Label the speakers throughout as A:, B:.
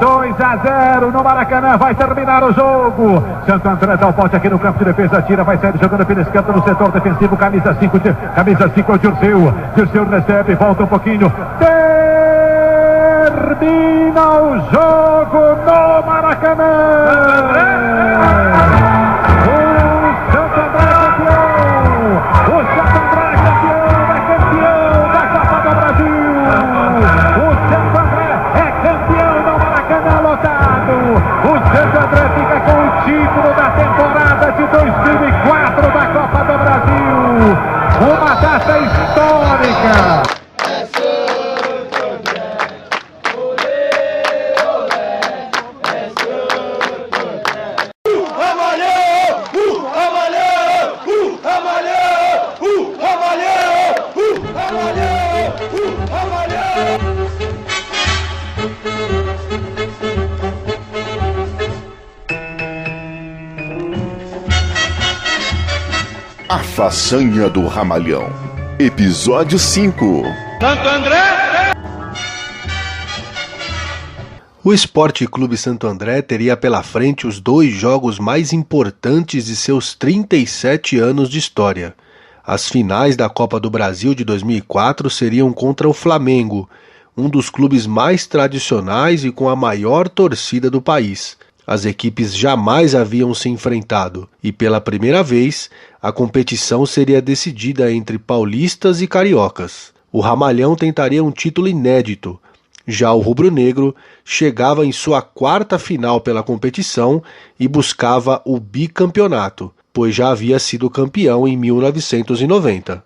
A: 2-0 no Maracanã, vai terminar o jogo. Santo André dá o bote aqui no campo de defesa, tira, vai sair jogando pela esquerda no setor defensivo, camisa 5, o Dirceu recebe, volta um pouquinho, termina o jogo no Maracanã. O Santo André fica com o título da temporada de 2004 da Copa do Brasil. Uma data histórica.
B: É Santo André, olê, olé, é Santo André. Ramalhão, Ramalhão, Ramalhão, Ramalhão, Ramalhão, Ramalhão.
C: A Façanha do Ramalhão, episódio 5.
B: Santo André!
D: O Esporte Clube Santo André teria pela frente os 2 jogos mais importantes de seus 37 anos de história. As finais da Copa do Brasil de 2004 seriam contra o Flamengo, um dos clubes mais tradicionais e com a maior torcida do país. As equipes jamais haviam se enfrentado e, pela primeira vez, a competição seria decidida entre paulistas e cariocas. O Ramalhão tentaria um título inédito. Já o rubro-negro chegava em sua 4ª final pela competição e buscava o bicampeonato, pois já havia sido campeão em 1990.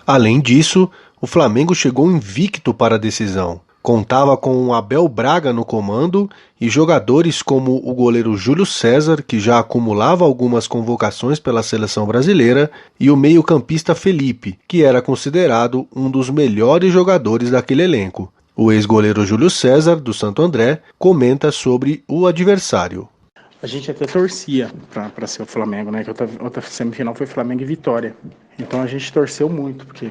D: Além disso, o Flamengo chegou invicto para a decisão. Contava com Abel Braga no comando e jogadores como o goleiro Júlio César, que já acumulava algumas convocações pela seleção brasileira, e o meio-campista Felipe, que era considerado um dos melhores jogadores daquele elenco. O ex-goleiro Júlio César, do Santo André, comenta sobre o adversário.
E: A gente até torcia para ser o Flamengo, né? Que outra semifinal foi Flamengo e Vitória. Então a gente torceu muito, porque,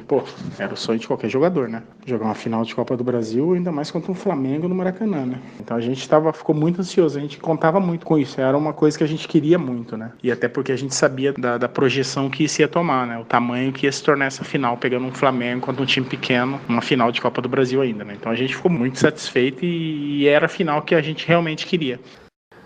E: era o sonho de qualquer jogador, né? Jogar uma final de Copa do Brasil, ainda mais contra um Flamengo no Maracanã, né? Então a gente ficou muito ansioso, a gente contava muito com isso, era uma coisa que a gente queria muito, né? E até porque a gente sabia da projeção que isso ia tomar, né? O tamanho que ia se tornar essa final, pegando um Flamengo contra um time pequeno, uma final de Copa do Brasil ainda, né? Então a gente ficou muito satisfeito e era a final que a gente realmente queria.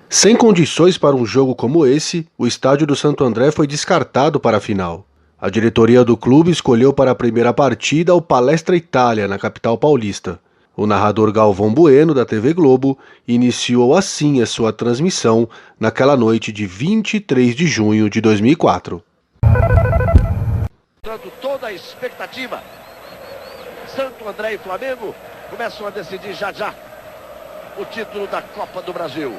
D: Sem condições para um jogo como esse, o estádio do Santo André foi descartado para a final. A diretoria do clube escolheu para a primeira partida o Palestra Itália, na capital paulista. O narrador Galvão Bueno, da TV Globo, iniciou assim a sua transmissão naquela noite de 23 de junho de 2004.
F: Dando toda a expectativa, Santo André e Flamengo começam a decidir já o título da Copa do Brasil.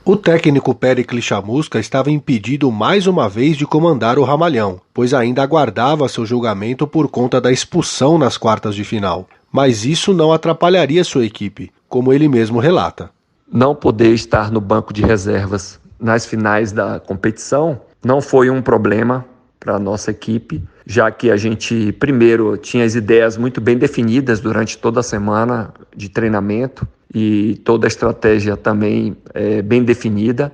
D: O técnico Péricles Chamusca estava impedido mais uma vez de comandar o Ramalhão, pois ainda aguardava seu julgamento por conta da expulsão nas quartas de final. Mas isso não atrapalharia sua equipe, como ele mesmo relata.
G: Não poder estar no banco de reservas nas finais da competição não foi um problema para a nossa equipe, já que a gente primeiro tinha as ideias muito bem definidas durante toda a semana de treinamento, e toda a estratégia também bem definida.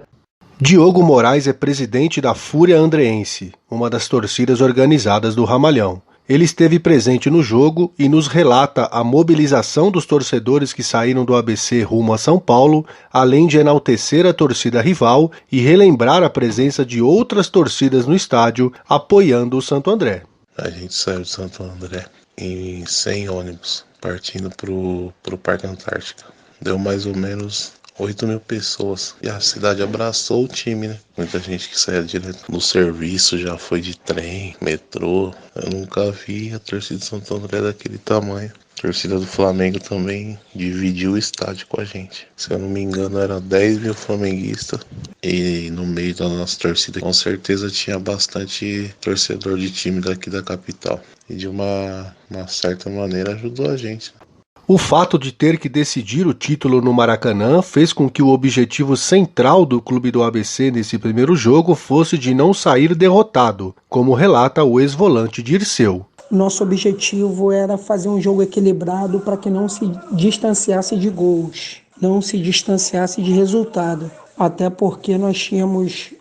D: Diogo Moraes é presidente da Fúria Andreense, uma das torcidas organizadas do Ramalhão. Ele esteve presente no jogo e nos relata a mobilização dos torcedores que saíram do ABC rumo a São Paulo, além de enaltecer a torcida rival e relembrar a presença de outras torcidas no estádio apoiando o Santo André.
H: A gente saiu de Santo André em 100 ônibus, partindo pro Parque Antártica. Deu mais ou menos 8.000 pessoas. E a cidade abraçou o time, né? Muita gente que saía direto do serviço, já foi de trem, metrô. Eu nunca vi a torcida de Santo André daquele tamanho. A torcida do Flamengo também dividiu o estádio com a gente. Se eu não me engano, eram 10.000 flamenguistas. E no meio da nossa torcida, com certeza tinha bastante torcedor de time daqui da capital. E de uma certa maneira ajudou a gente.
D: O fato de ter que decidir o título no Maracanã fez com que o objetivo central do clube do ABC nesse primeiro jogo fosse de não sair derrotado, como relata o ex-volante Dirceu.
I: Nosso objetivo era fazer um jogo equilibrado para que não se distanciasse de gols, não se distanciasse de resultado. Até porque nós tínhamos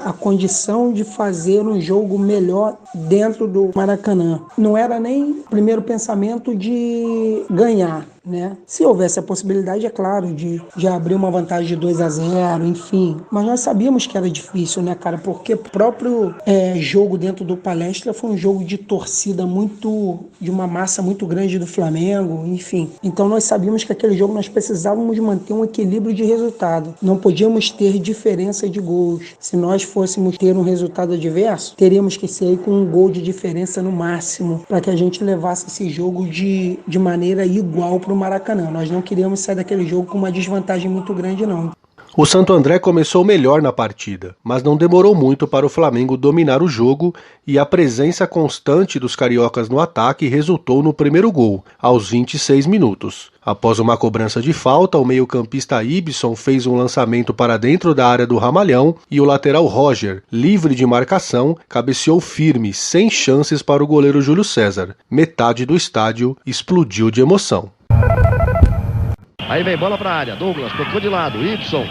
I: a condição de fazer um jogo melhor dentro do Maracanã. Não era nem o primeiro pensamento de ganhar, né? Se houvesse a possibilidade, é claro, de abrir uma vantagem de 2-0, enfim. Mas nós sabíamos que era difícil, né, cara? Porque o próprio jogo dentro do Palestra foi um jogo de torcida de uma massa muito grande do Flamengo, enfim. Então nós sabíamos que aquele jogo nós precisávamos manter um equilíbrio de resultado. Não podíamos ter diferença de gols. Se nós fôssemos ter um resultado adverso, teríamos que sair com um gol de diferença no máximo, para que a gente levasse esse jogo de maneira igual para o Maracanã. Nós não queríamos sair daquele jogo com uma desvantagem muito grande, não.
D: O Santo André começou melhor na partida, mas não demorou muito para o Flamengo dominar o jogo e a presença constante dos cariocas no ataque resultou no primeiro gol, aos 26 minutos. Após uma cobrança de falta, o meio-campista Ibson fez um lançamento para dentro da área do Ramalhão e o lateral Roger, livre de marcação, cabeceou firme, sem chances para o goleiro Júlio César. Metade do estádio explodiu de emoção.
F: Aí vem bola para a área, Douglas tocou de lado, Ibson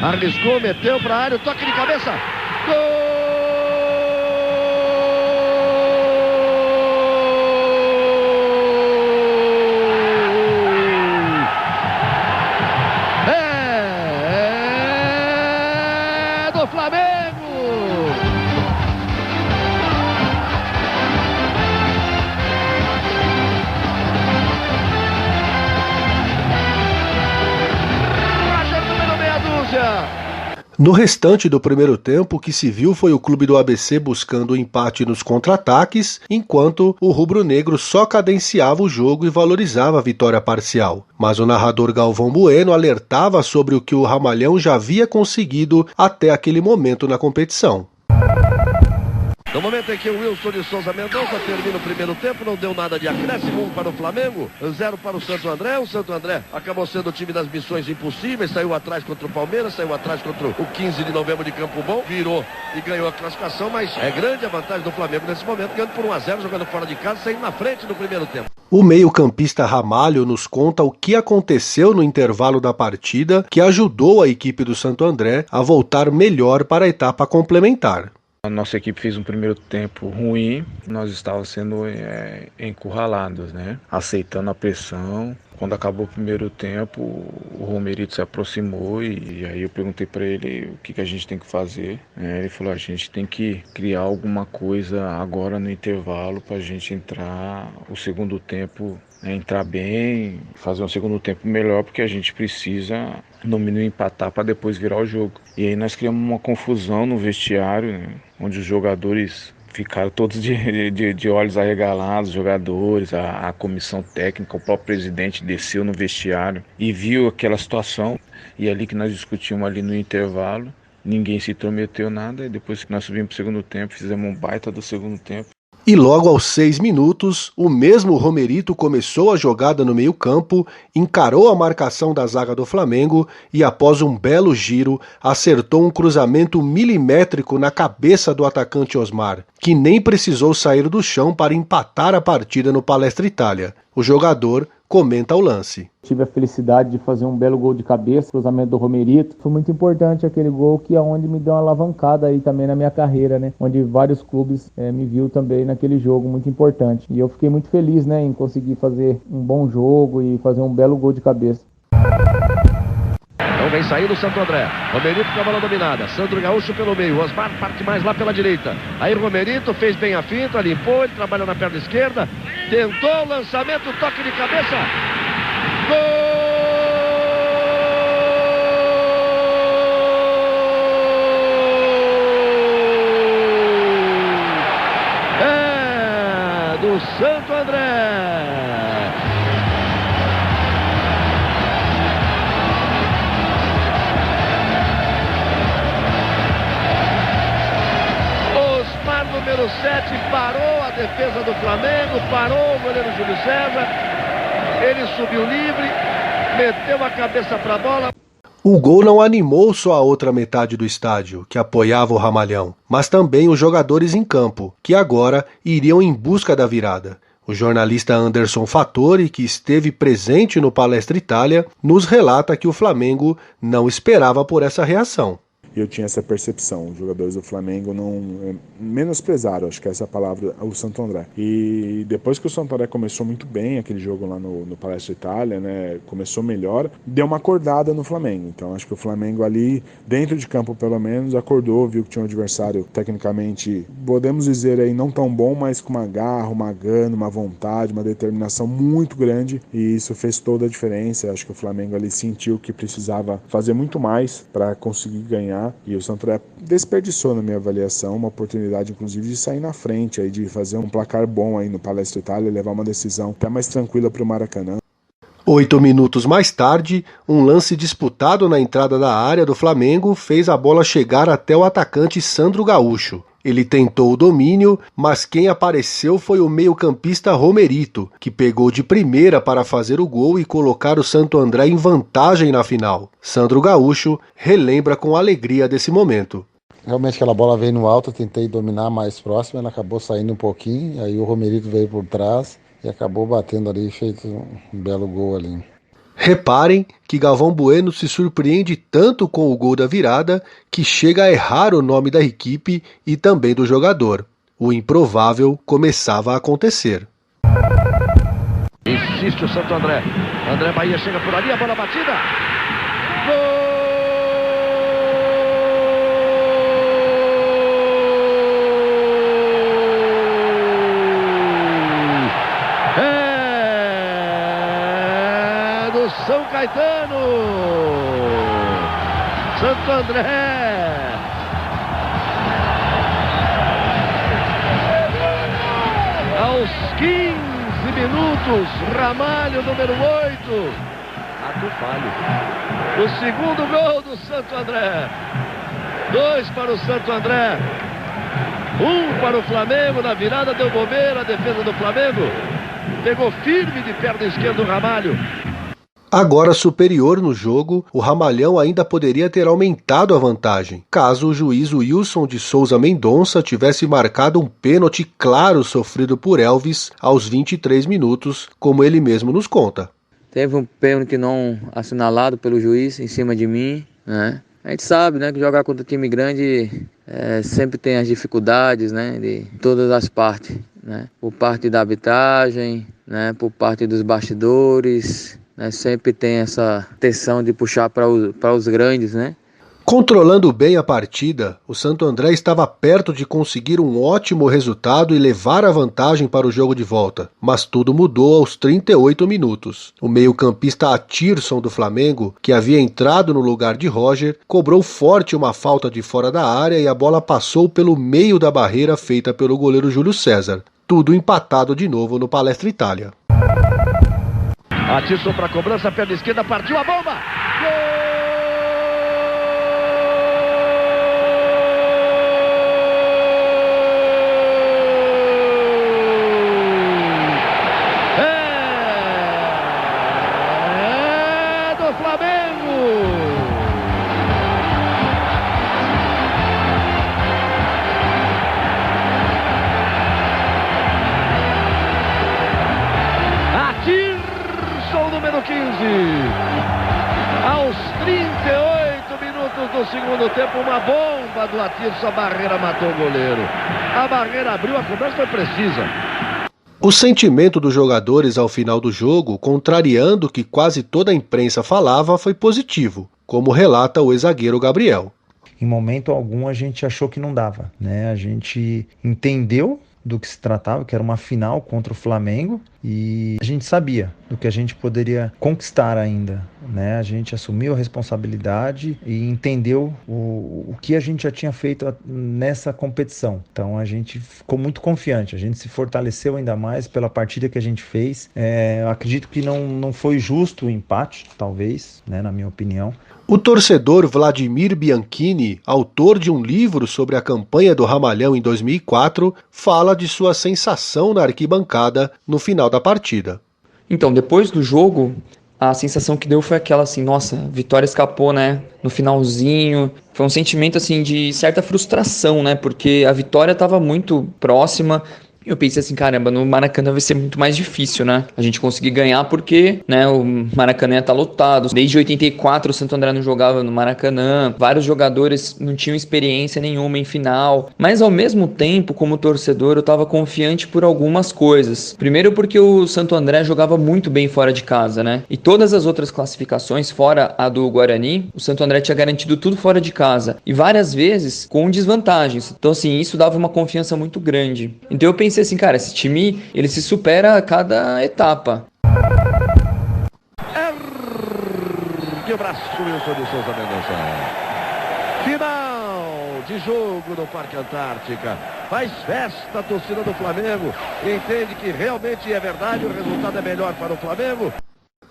F: arriscou, meteu para a área, toque de cabeça, gol! É do Flamengo!
D: No restante do primeiro tempo, o que se viu foi o clube do ABC buscando o empate nos contra-ataques, enquanto o rubro-negro só cadenciava o jogo e valorizava a vitória parcial. Mas o narrador Galvão Bueno alertava sobre o que o Ramalhão já havia conseguido até aquele momento na competição.
F: No momento em que o Wilson de Souza Mendonça termina o primeiro tempo, não deu nada de acréscimo, 1 para o Flamengo, 0 para o Santo André. O Santo André acabou sendo o time das missões impossíveis, saiu atrás contra o Palmeiras, saiu atrás contra o 15 de novembro de Campo Bom, virou e ganhou a classificação, mas é grande a vantagem do Flamengo nesse momento, ganhando por 1-0, jogando fora de casa, saindo na frente no primeiro tempo.
D: O meio-campista Ramalho nos conta o que aconteceu no intervalo da partida que ajudou a equipe do Santo André a voltar melhor para a etapa complementar.
J: A nossa equipe fez um primeiro tempo ruim, nós estávamos sendo encurralados, né? Aceitando a pressão. Quando acabou o primeiro tempo, o Romerito se aproximou e aí eu perguntei para ele o que a gente tem que fazer. Ele falou, a gente tem que criar alguma coisa agora no intervalo para a gente entrar o segundo tempo, entrar bem, fazer um segundo tempo melhor, porque a gente precisa no mínimo empatar para depois virar o jogo. E aí nós criamos uma confusão no vestiário, né, onde os jogadores ficaram todos de olhos arregalados, os jogadores, a comissão técnica, o próprio presidente desceu no vestiário e viu aquela situação. E ali que nós discutimos ali no intervalo, ninguém se intrometeu nada, e depois que nós subimos para o segundo tempo, fizemos um baita do segundo tempo.
D: E logo aos 6 minutos, o mesmo Romerito começou a jogada no meio-campo, encarou a marcação da zaga do Flamengo e, após um belo giro, acertou um cruzamento milimétrico na cabeça do atacante Osmar, que nem precisou sair do chão para empatar a partida no Palestra Itália. O jogador comenta o lance.
K: Tive a felicidade de fazer um belo gol de cabeça, cruzamento do Romerito. Foi muito importante aquele gol, que é onde me deu uma alavancada aí também na minha carreira, né? Onde vários clubes me viu também naquele jogo, muito importante. E eu fiquei muito feliz, né, em conseguir fazer um bom jogo e fazer um belo gol de cabeça.
F: Então vem saindo o Santo André, Romerito com a bola dominada, Sandro Gaúcho pelo meio, Osmar parte mais lá pela direita, aí Romerito fez bem a finta, limpou, ele trabalha na perna esquerda, tentou o lançamento, toque de cabeça, gol! É do Santo André! Número 7 parou a defesa do Flamengo, parou o goleiro Júlio César, ele subiu livre, meteu a cabeça para a bola.
D: O gol não animou só a outra metade do estádio, que apoiava o Ramalhão, mas também os jogadores em campo, que agora iriam em busca da virada. O jornalista Anderson Fattori, que esteve presente no Palestra Itália, nos relata que o Flamengo não esperava por essa reação.
L: Eu tinha essa percepção, os jogadores do Flamengo não menosprezaram, acho que essa é a palavra, o Santo André. E depois que o Santo André começou muito bem, aquele jogo lá no Palestra Itália, né, começou melhor, deu uma acordada no Flamengo. Então acho que o Flamengo ali, dentro de campo pelo menos, acordou, viu que tinha um adversário tecnicamente, podemos dizer aí, não tão bom, mas com uma garra, uma gana, uma vontade, uma determinação muito grande, e isso fez toda a diferença. Acho que o Flamengo ali sentiu que precisava fazer muito mais para conseguir ganhar. E o Santo André desperdiçou, na minha avaliação, uma oportunidade, inclusive, de sair na frente, aí, de fazer um placar bom aí no Palestra Itália e levar uma decisão até mais tranquila para o Maracanã.
D: 8 minutos mais tarde, um lance disputado na entrada da área do Flamengo fez a bola chegar até o atacante Sandro Gaúcho. Ele tentou o domínio, mas quem apareceu foi o meio-campista Romerito, que pegou de primeira para fazer o gol e colocar o Santo André em vantagem na final. Sandro Gaúcho relembra com alegria desse momento.
M: Realmente aquela bola veio no alto, eu tentei dominar mais próximo, ela acabou saindo um pouquinho, aí o Romerito veio por trás e acabou batendo ali e fez um belo gol ali.
D: Reparem que Galvão Bueno se surpreende tanto com o gol da virada que chega a errar o nome da equipe e também do jogador. O improvável começava a acontecer.
F: Insiste o Santo André. André Bahia chega por ali, a bola batida. Gol! São Caetano, Santo André, aos 15 minutos, Ramalho, número 8, ato falho, o segundo gol do Santo André, 2 para o Santo André, 1 para o Flamengo, na virada deu bobeira, a defesa do Flamengo, pegou firme de perna esquerda o Ramalho.
D: Agora superior no jogo, o Ramalhão ainda poderia ter aumentado a vantagem, caso o juiz Wilson de Souza Mendonça tivesse marcado um pênalti claro sofrido por Elvis aos 23 minutos, como ele mesmo nos conta.
N: Teve um pênalti não assinalado pelo juiz em cima de mim, né? A gente sabe, né, que jogar contra time grande sempre tem as dificuldades, né, de todas as partes, né? Por parte da arbitragem, né, por parte dos bastidores, sempre tem essa tensão de puxar para os grandes, né?
D: Controlando bem a partida, o Santo André estava perto de conseguir um ótimo resultado e levar a vantagem para o jogo de volta, mas tudo mudou aos 38 minutos. O meio-campista Atirson do Flamengo, que havia entrado no lugar de Roger, cobrou forte uma falta de fora da área e a bola passou pelo meio da barreira feita pelo goleiro Júlio César. Tudo empatado de novo no Palestra Itália.
F: Atirson para a cobrança, perna esquerda, partiu a bomba! Gol! É do Flamengo! Número 15, aos 38 minutos do segundo tempo, uma bomba do Atirson, a barreira matou o goleiro, a barreira abriu, a cobrança foi precisa.
D: O sentimento dos jogadores ao final do jogo, contrariando o que quase toda a imprensa falava, foi positivo, como relata o ex-zagueiro Gabriel.
O: Em momento algum a gente achou que não dava, né? A gente entendeu do que se tratava, que era uma final contra o Flamengo, e a gente sabia do que a gente poderia conquistar ainda, né? A gente assumiu a responsabilidade e entendeu o que a gente já tinha feito nessa competição. Então a gente ficou muito confiante, a gente se fortaleceu ainda mais pela partida que a gente fez. Eu acredito que não foi justo o empate, talvez, né, na minha opinião.
D: O torcedor Vladimir Bianchini, autor de um livro sobre a campanha do Ramalhão em 2004, fala de sua sensação na arquibancada no final da partida.
G: Então, depois do jogo,
P: a sensação que deu foi aquela assim, nossa, a vitória escapou, né, no finalzinho. Foi um sentimento assim de certa frustração, né, porque a vitória estava muito próxima. Eu pensei assim, caramba, no Maracanã vai ser muito mais difícil, né? A gente conseguir ganhar porque, né, o Maracanã ia estar lotado. Desde 84 o Santo André não jogava no Maracanã. Vários jogadores não tinham experiência nenhuma em final. Mas ao mesmo tempo, como torcedor, eu tava confiante por algumas coisas. Primeiro porque o Santo André jogava muito bem fora de casa, né? E todas as outras classificações, fora a do Guarani, o Santo André tinha garantido tudo fora de casa. E várias vezes com desvantagens. Então assim, isso dava uma confiança muito grande. Então eu pensei assim, cara, esse time, ele se supera a cada etapa.
F: Que braço, Wilson de Souza Mendonça. Final de jogo no Parque Antártica. Faz festa a torcida do Flamengo. Entende que realmente é verdade, o resultado é melhor para o Flamengo.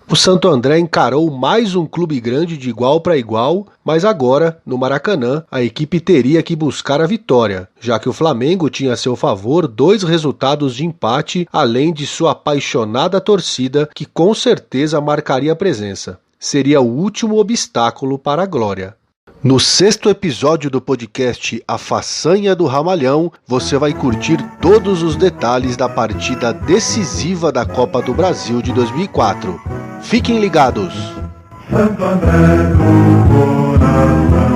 D: O Santo André encarou mais um clube grande de igual para igual, mas agora, no Maracanã, a equipe teria que buscar a vitória, já que o Flamengo tinha a seu favor 2 resultados de empate, além de sua apaixonada torcida, que com certeza marcaria presença. Seria o último obstáculo para a glória. No 6º episódio do podcast A Façanha do Ramalhão, você vai curtir todos os detalhes da partida decisiva da Copa do Brasil de 2004. Fiquem ligados!
B: Santo André do coração.